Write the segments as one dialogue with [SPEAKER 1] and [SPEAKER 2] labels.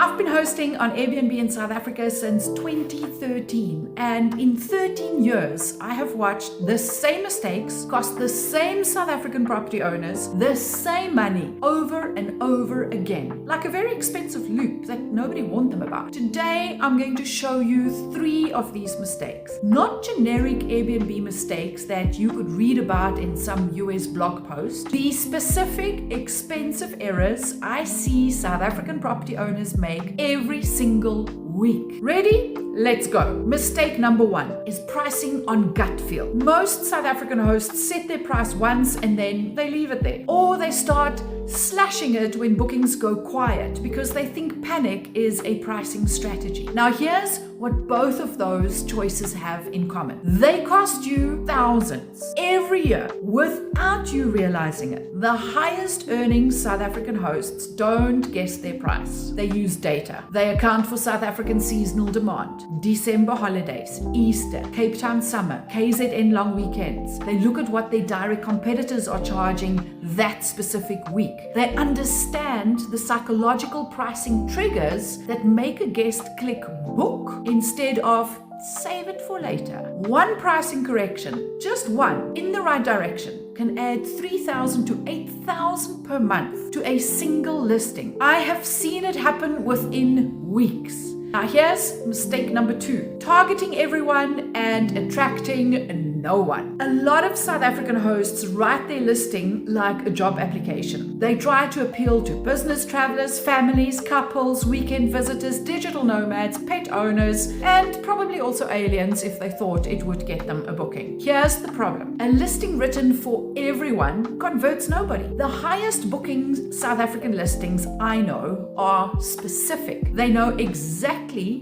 [SPEAKER 1] I've been hosting on Airbnb in South Africa since 2013, and in 13 years, I have watched the same mistakes cost the same South African property owners the same money over and over again, like a very expensive loop that nobody warned them about. Today, I'm going to show you 3 of these mistakes. Not generic Airbnb mistakes that you could read about in some US blog post. These specific, expensive errors I see South African property owners make every single week. Ready? Let's go. Mistake number 1 is pricing on gut feel. Most South African hosts set their price once and then they leave it there. Or they start slashing it when bookings go quiet because they think panic is a pricing strategy. Now here's what both of those choices have in common. They cost you thousands every year without you realizing it. The highest earning South African hosts don't guess their price. They use data. They account for South African seasonal demand, December holidays, Easter, Cape Town summer, KZN long weekends. They look at what their direct competitors are charging that specific week. They understand the psychological pricing triggers that make a guest click book instead of save it for later. One pricing correction, just one, in the right direction, can add 3,000 to 8,000 per month to a single listing. I have seen it happen within weeks. Now here's mistake number 2, targeting everyone and attracting no one. A lot of South African hosts write their listing like a job application. They try to appeal to business travelers, families, couples, weekend visitors, digital nomads, pet owners, and probably also aliens if they thought it would get them a booking. Here's the problem. A listing written for everyone converts nobody. The highest booking South African listings I know are specific. They know exactly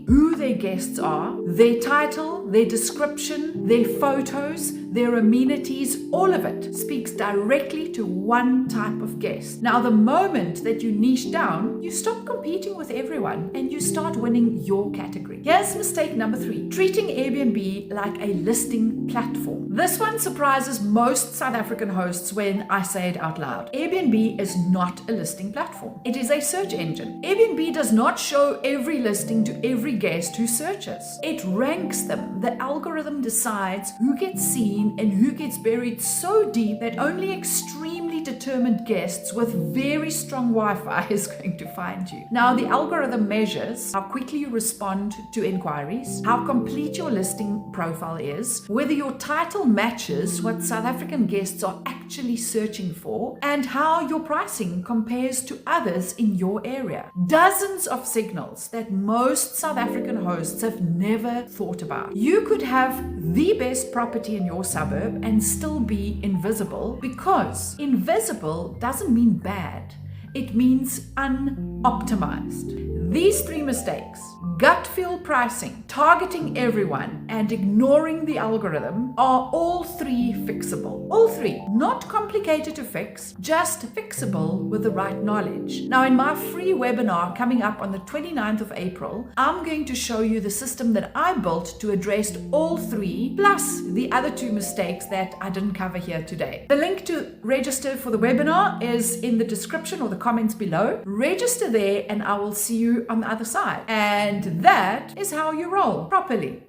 [SPEAKER 1] who their guests are, their title, their description, their photos, their amenities, all of it speaks directly to one type of guest. Now, the moment that you niche down, you stop competing with everyone and you start winning your category. Here's mistake number 3, treating Airbnb like a listing platform. This one surprises most South African hosts when I say it out loud. Airbnb is not a listing platform. It is a search engine. Airbnb does not show every listing to every guest who searches. It ranks them. The algorithm decides who gets seen and who gets buried so deep that only extremely determined guests with very strong Wi-Fi is going to find you. Now, the algorithm measures how quickly you respond to inquiries, how complete your listing profile is, whether your title matches what South African guests are actually searching for, and how your pricing compares to others in your area. Dozens of signals that most South African hosts have never thought about. You could have the best property in your suburb and still be invisible, because invisible doesn't mean bad. It means unoptimized. These 3 mistakes, gut feel pricing, targeting everyone, and ignoring the algorithm, are all 3 fixable. All 3. Not complicated to fix, just fixable with the right knowledge. Now, in my free webinar coming up on the 29th of April, I'm going to show you the system that I built to address all 3, plus the other 2 mistakes that I didn't cover here today. The link to register for the webinar is in the description or the comments below. Register there and I will see you on the other side. And that is how you roll properly.